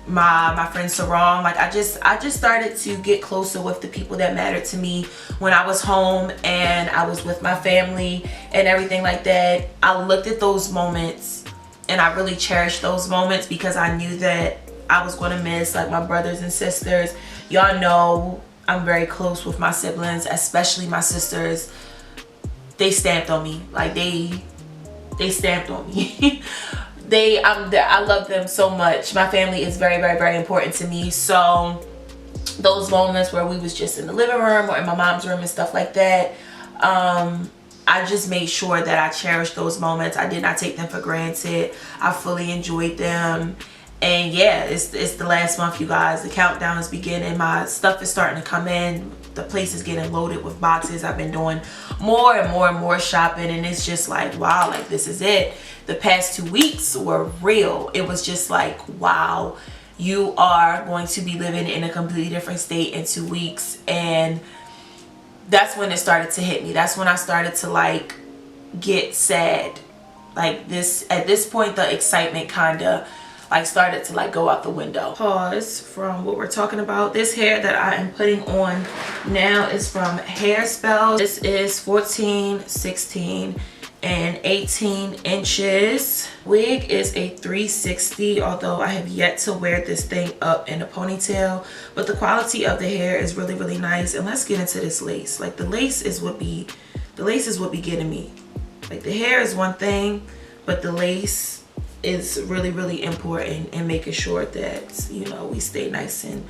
Speaker 1: my friend Sarong, like I just started to get closer with the people that mattered to me when I was home and I was with my family and everything like that. I looked at those moments and I really cherished those moments because I knew that I was going to miss like my brothers and sisters. Y'all know I'm very close with my siblings, especially my sisters. They stamped on me. Like they stamped on me. I love them so much. My family is very, very, very important to me. So those moments where we was just in the living room or in my mom's room and stuff like that, I just made sure that I cherished those moments. I did not take them for granted. I fully enjoyed them. And yeah, it's the last month, you guys. The countdown is beginning. My stuff is starting to come in. The place is getting loaded with boxes. I've been doing more and more and more shopping, and it's just like, wow, like this is it. The past 2 weeks were real. It was just like, wow, you are going to be living in a completely different state in 2 weeks. And that's when it started to hit me. That's when I started to like get sad. Like this, at this point, the excitement kind of like started to like go out the window. Pause from what we're talking about. This hair that I am putting on now is from Hairspells. This is 14, 16, and 18 inches. Wig is a 360, although I have yet to wear this thing up in a ponytail, but the quality of the hair is really, really nice. And let's get into this lace. Like the lace is what be getting me. Like the hair is one thing, but the lace is really, really important in making sure that, you know, we stay nice and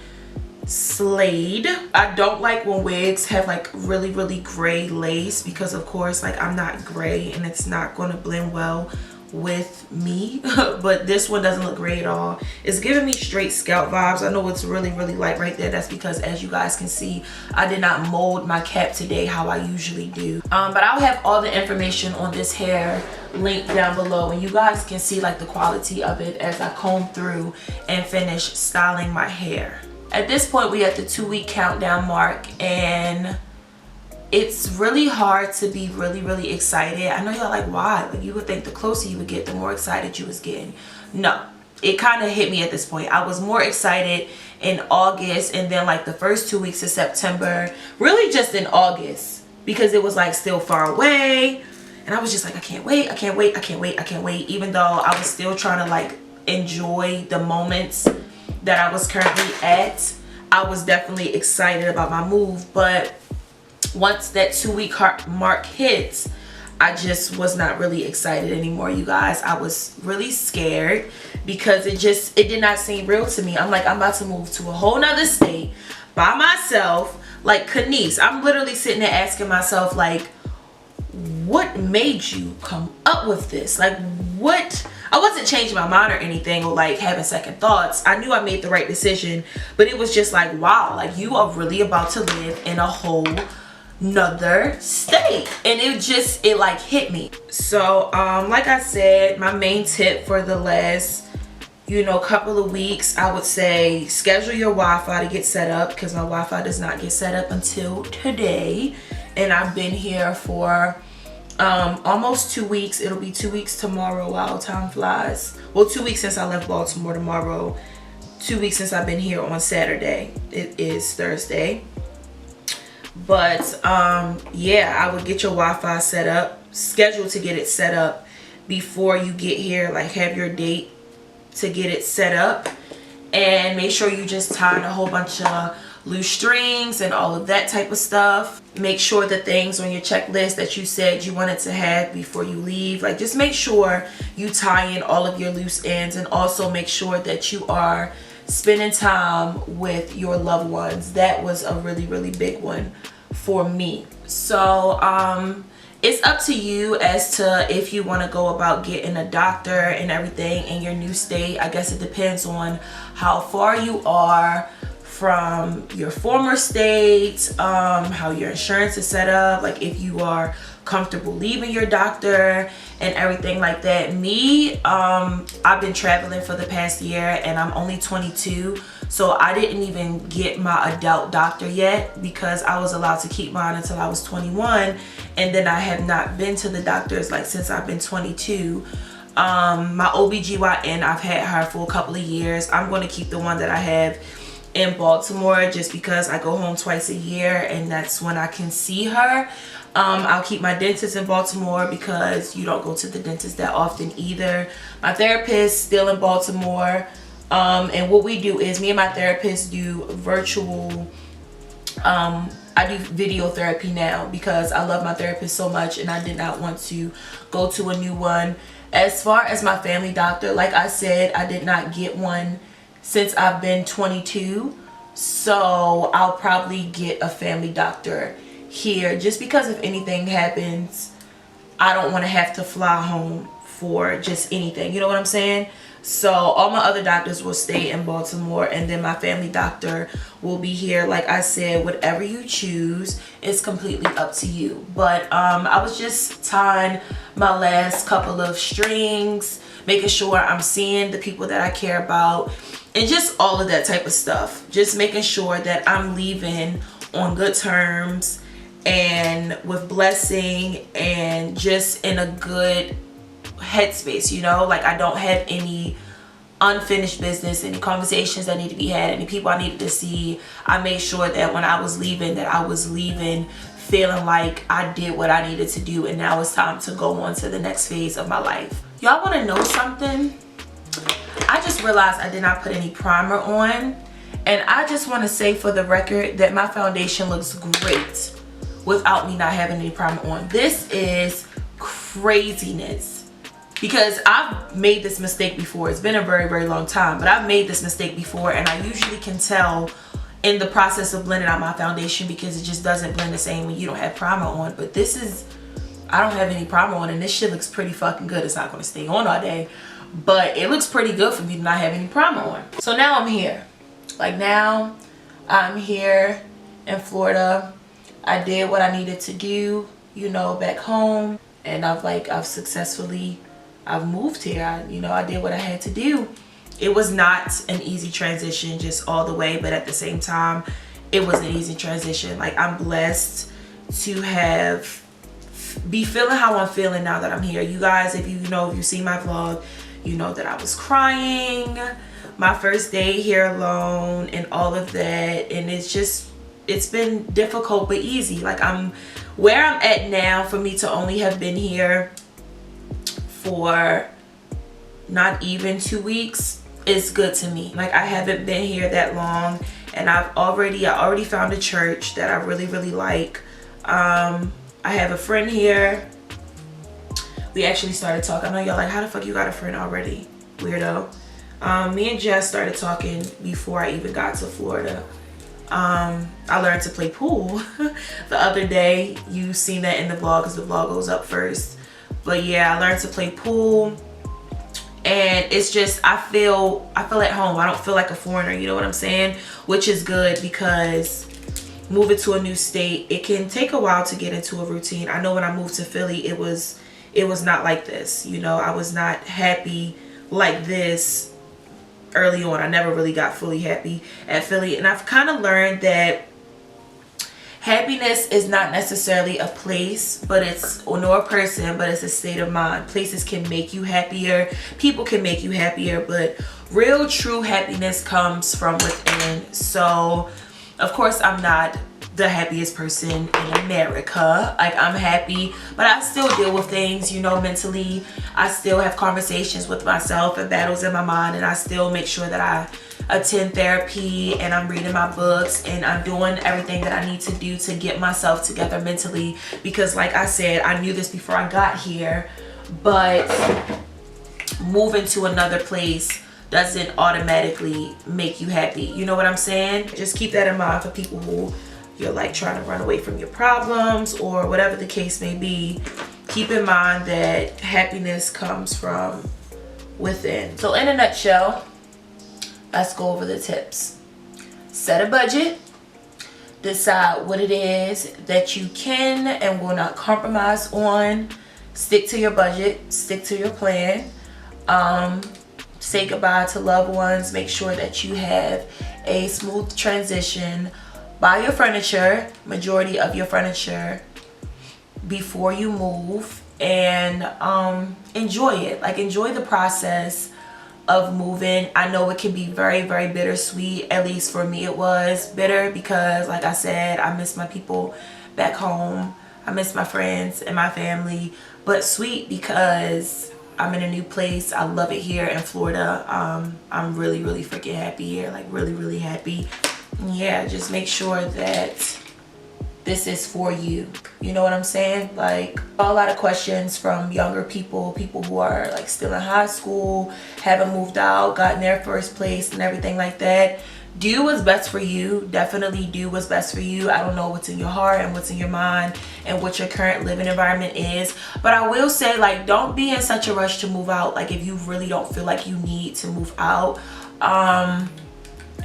Speaker 1: slayed. I don't like when wigs have like really, really gray lace because of course like I'm not gray and it's not going to blend well with me. But this one doesn't look gray at all. It's giving me straight scalp vibes. I know it's really, really light right there. That's because, as you guys can see, I did not mold my cap today how I usually do. But I'll have all the information on this hair linked down below, and you guys can see like the quality of it as I comb through and finish styling my hair. At this point, we at the 2-week countdown mark, and it's really hard to be really, really excited. I know y'all like, why? Like you would think the closer you would get, the more excited you was getting. No, it kind of hit me at this point. I was more excited in August, and then like the first 2 weeks of September, really just in August, because it was like still far away. And I was just like, I can't wait, I can't wait, I can't wait, I can't wait. Even though I was still trying to like enjoy the moments that I was currently at, I was definitely excited about my move. But once that 2-week mark hits, I just was not really excited anymore, you guys. I was really scared because it did not seem real to me. I'm like, I'm about to move to a whole nother state by myself. Like, Kanice, I'm literally sitting there asking myself, like, what made you come up with this? Like, what? I wasn't changing my mind or anything or like having second thoughts. I knew I made the right decision, but it was just like, wow, like you are really about to live in a whole nother state. And it like hit me. So like I said, my main tip for the last, you know, couple of weeks, I would say schedule your Wi-Fi to get set up, because my Wi-Fi does not get set up until today. And I've been here for almost 2 weeks. It'll be 2 weeks tomorrow. Wow, time flies. Well, 2 weeks since I left Baltimore tomorrow. 2 weeks since I've been here on Saturday. It is Thursday. But yeah, I would get your Wi-Fi set up, schedule to get it set up before you get here. Like, have your date to get it set up, and make sure you just tie in a whole bunch of loose strings and all of that type of stuff. Make sure the things on your checklist that you said you wanted to have before you leave, like just make sure you tie in all of your loose ends, and also make sure that you are spending time with your loved ones. That was a really, really big one for me. So it's up to you as to if you want to go about getting a doctor and everything in your new state. I guess it depends on how far you are from your former state, how your insurance is set up, like if you are comfortable leaving your doctor and everything like that. Me, I've been traveling for the past year and I'm only 22, so I didn't even get my adult doctor yet because I was allowed to keep mine until I was 21, and then I have not been to the doctors like since I've been 22. My OBGYN, I've had her for a couple of years. I'm going to keep the one that I have in Baltimore just because I go home twice a year and that's when I can see her. I'll keep my dentist in Baltimore because you don't go to the dentist that often either. My therapist still in Baltimore, and what we do is me and my therapist do virtual, I do video therapy now because I love my therapist so much and I did not want to go to a new one. As far as my family doctor, like I said, I did not get one since I've been 22, so I'll probably get a family doctor here just because if anything happens, I don't want to have to fly home for just anything, you know what I'm saying? So all my other doctors will stay in Baltimore and then my family doctor will be here. Like I said, whatever you choose is completely up to you. But I was just tying my last couple of strings, making sure I'm seeing the people that I care about and just all of that type of stuff. Just making sure that I'm leaving on good terms and with blessing and just in a good headspace, you know, like I don't have any unfinished business, any conversations that need to be had, any people I needed to see. I made sure that when I was leaving, that I was leaving feeling like I did what I needed to do and now it's time to go on to the next phase of my life. Y'all want to know something? I just realized I did not put any primer on, and I just want to say for the record that my foundation looks great without me not having any primer on. This is craziness because I've made this mistake before. It's been a very, very long time, but I've made this mistake before and I usually can tell in the process of blending out my foundation because it just doesn't blend the same when you don't have primer on. But this is, I don't have any primer on and this shit looks pretty fucking good. It's not going to stay on all day, but it looks pretty good for me to not have any primer on. So now I'm here. Like now I'm here in Florida. I did what I needed to do, you know, back home, and I've successfully moved here. I did what I had to do. It was not an easy transition just all the way, but at the same time, it was an easy transition. Like I'm blessed to be feeling how I'm feeling now that I'm here. You guys, if you see my vlog, you know that I was crying my first day here alone and all of that, and it's been difficult but easy. Like where I'm at now, for me to only have been here for not even 2 weeks is good to me. Like I haven't been here that long and I already found a church that I really, really like. I have a friend here. We actually started talking. I know y'all like, how the fuck you got a friend already, weirdo? Me and Jess started talking before I even got to Florida. I learned to play pool the other day. You seen that in the vlog because the vlog goes up first. But yeah, I learned to play pool and it's just, I feel at home. I don't feel like a foreigner, you know what I'm saying? Which is good because moving to a new state, it can take a while to get into a routine. I know when I moved to Philly, it was not like this, you know. I was not happy like this early on. I never really got fully happy at Philly, and I've kind of learned that happiness is not necessarily a place, nor a person, but it's a state of mind. Places can make you happier, people can make you happier, but real true happiness comes from within. So of course I'm not the happiest person in America. Like I'm happy, but I still deal with things, you know, mentally. I still have conversations with myself and battles in my mind, and I still make sure that I attend therapy and I'm reading my books and I'm doing everything that I need to do to get myself together mentally, because like I said, I knew this before I got here, but moving to another place doesn't automatically make you happy, you know what I'm saying? Just keep that in mind for people who you're like trying to run away from your problems or whatever the case may be, keep in mind that happiness comes from within. So in a nutshell, let's go over the tips. Set a budget. Decide what it is that you can and will not compromise on. Stick to your budget. Stick to your plan. Say goodbye to loved ones. Make sure that you have a smooth transition. Buy your furniture, majority of your furniture, before you move, and enjoy it. Like, enjoy the process of moving. I know it can be very, very bittersweet. At least for me it was bitter because, like I said, I miss my people back home. I miss my friends and my family. But sweet because I'm in a new place. I love it here in Florida. I'm really, really freaking happy here. Like, really, really happy. Yeah, just make sure that this is for you. You know what I'm saying? Like, a lot of questions from younger people who are like still in high school, haven't moved out, gotten their first place and everything like that. Do what's best for you. Definitely do what's best for you. I don't know what's in your heart and what's in your mind and what your current living environment is, but I will say, like, don't be in such a rush to move out. Like, if you really don't feel like you need to move out,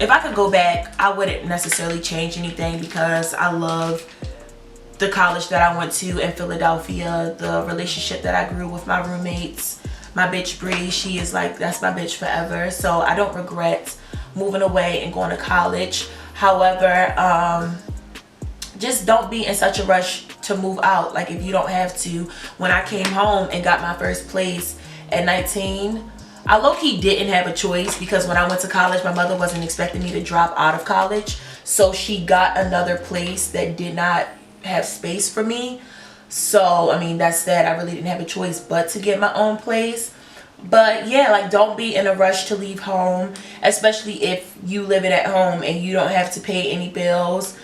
Speaker 1: if I could go back, I wouldn't necessarily change anything because I love the college that I went to in Philadelphia, the relationship that I grew with my roommates, my bitch Bree. She is like, that's my bitch forever. So I don't regret moving away and going to college. However, just don't be in such a rush to move out. Like, if you don't have to. When I came home and got my first place at 19, I low-key didn't have a choice because when I went to college, my mother wasn't expecting me to drop out of college. So she got another place that did not have space for me. So, I mean, that's that. I really didn't have a choice but to get my own place. But yeah, like, don't be in a rush to leave home, especially if you living at home and you don't have to pay any bills.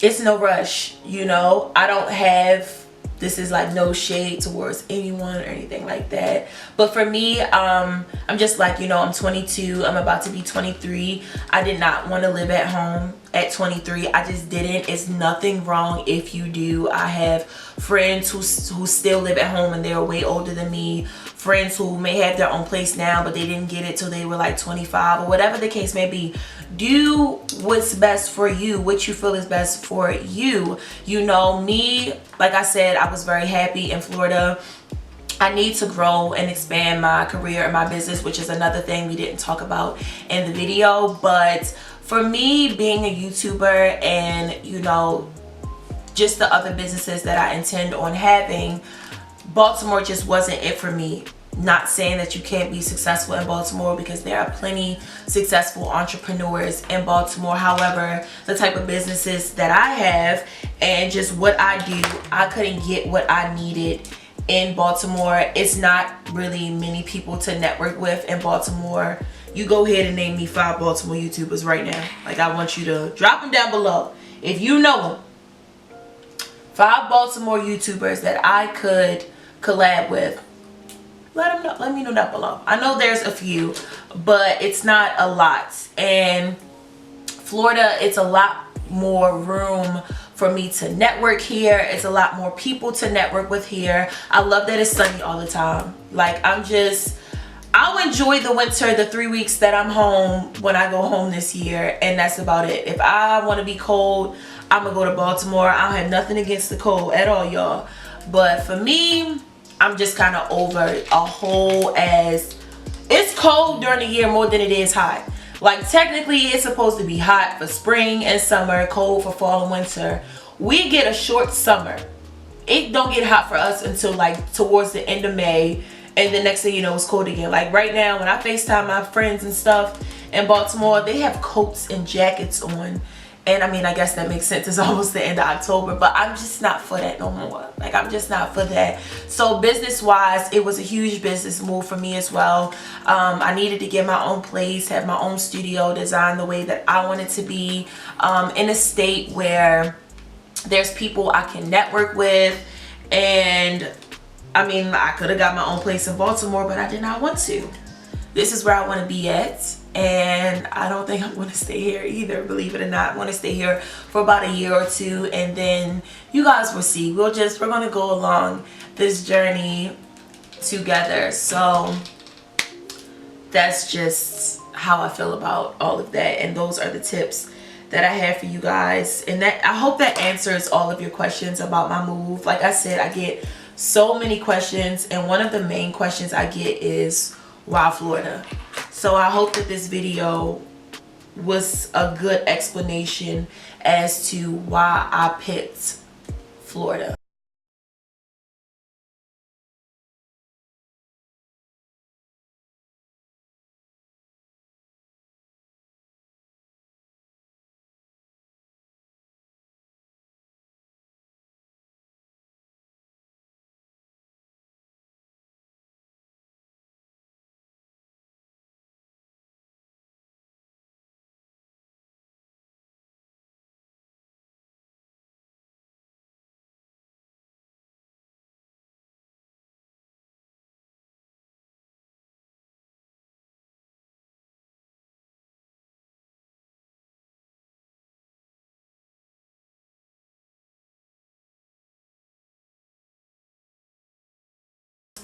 Speaker 1: It's no rush, you know. I don't have, this is like no shade towards anyone or anything like that, but for me, I'm just like, you know, I'm 22, I'm about to be 23. I did not want to live at home at 23. I just didn't. It's nothing wrong if you do. I have friends who still live at home and they're way older than me, friends who may have their own place now but they didn't get it till they were like 25 or whatever the case may be. Do what's best for you, what you feel is best for you. You know, me, like I said, I was very happy in Florida. I need to grow and expand my career and my business, which is another thing we didn't talk about in the video. But for me, being a YouTuber and, you know, just the other businesses that I intend on having, Baltimore just wasn't it for me. Not saying that you can't be successful in Baltimore, because there are plenty successful entrepreneurs in Baltimore. However, the type of businesses that I have and just what I do, I couldn't get what I needed in Baltimore. It's not really many people to network with in Baltimore. You go ahead and name me 5 Baltimore YouTubers right now. Like, I want you to drop them down below if you know them. 5 Baltimore YouTubers that I could collab with. Let me know down below. I know there's a few, but it's not a lot. And Florida, it's a lot more room for me to network here. It's a lot more people to network with here. I love that it's sunny all the time. Like, I'll enjoy the winter, the 3 weeks that I'm home when I go home this year, and that's about it. If I want to be cold, I'm gonna go to Baltimore. I don't have nothing against the cold at all, y'all. But for me, I'm just kind of over a whole ass. It's cold during the year more than it is hot. Like, technically it's supposed to be hot for spring and summer, cold for fall and winter. We get a short summer. It don't get hot for us until like towards the end of May, and the next thing you know, it's cold again. Like right now, when I FaceTime my friends and stuff in Baltimore, they have coats and jackets on. And I mean, I guess that makes sense. It's almost the end of October, but I'm just not for that no more. Like, I'm just not for that. So business-wise, it was a huge business move for me as well. I needed to get my own place, have my own studio, design the way that I want it to be, in a state where there's people I can network with. And I mean, I could have got my own place in Baltimore, but I did not want to. This is where I want to be at. and I don't think I'm going to stay here either, believe it or not. I'm going to stay here for about a year or two, and then you guys will see. We're going to go along this journey together. So that's just how I feel about all of that, and those are the tips that I have for you guys. And that, I hope that answers all of your questions about my move. Like I said, I get so many questions, and one of the main questions I get is, why Florida? So I hope that this video was a good explanation as to why I picked Florida.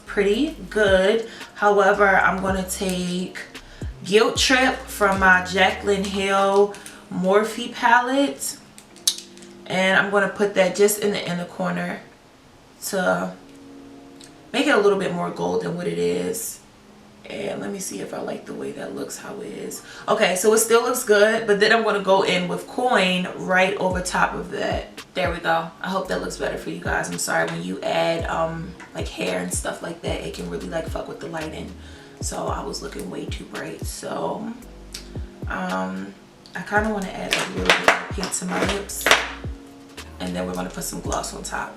Speaker 1: Pretty good. However, I'm going to take Guilt Trip from my Jaclyn Hill Morphe palette, and I'm going to put that just in the inner corner to make it a little bit more gold than what it is. And let me see if I like the way that looks, how it is. Okay, so it still looks good, but then I'm going to go in with Coin right over top of that. There we go. I hope that looks better for you guys. I'm sorry, when you add like hair and stuff like that, it can really like fuck with the lighting. So I was looking way too bright. So I kind of want to add a little bit of pink to my lips, and then we're going to put some gloss on top.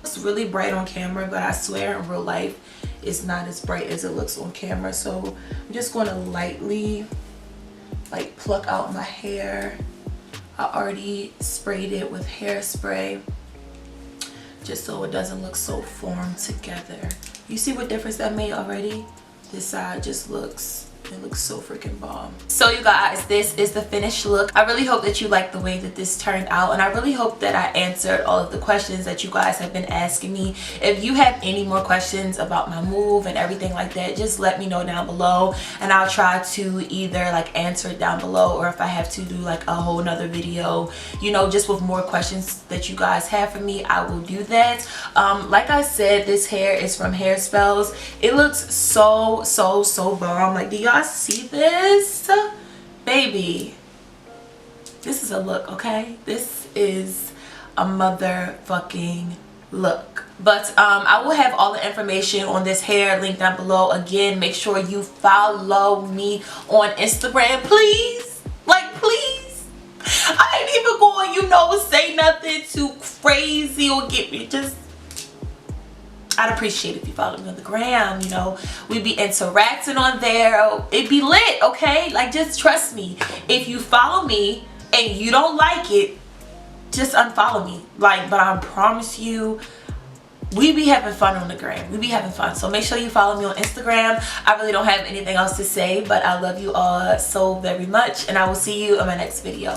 Speaker 1: It's really bright on camera, but I swear in real life it's not as bright as it looks on camera. So I'm just going to lightly like pluck out my hair. I already sprayed it with hairspray just so it doesn't look so formed together. You see what difference that made already? This side just looks, it looks so freaking bomb. So you guys, this is the finished look. I really hope that you like the way that this turned out, and I really hope that I answered all of the questions that you guys have been asking me. If you have any more questions about my move and everything like that, just let me know down below, and I'll try to either like answer it down below, or if I have to do like a whole nother video, you know, just with more questions that you guys have for me, I will do that. Like I said, this hair is from Hairspells. It looks so bomb. Like, do y'all see this? Baby, this is a look, okay? This is a motherfucking look. But I will have all the information on this hair linked down below. Again, make sure you follow me on Instagram, please. Like, please. I ain't even going, you know, say nothing too crazy or get me just. I'd appreciate if you follow me on the gram. You know, we be interacting on there. It be lit, okay? Like, just trust me. If you follow me and you don't like it, just unfollow me. Like, but I promise you, we be having fun on the gram. We be having fun. So make sure you follow me on Instagram. I really don't have anything else to say, but I love you all so very much, and I will see you in my next video.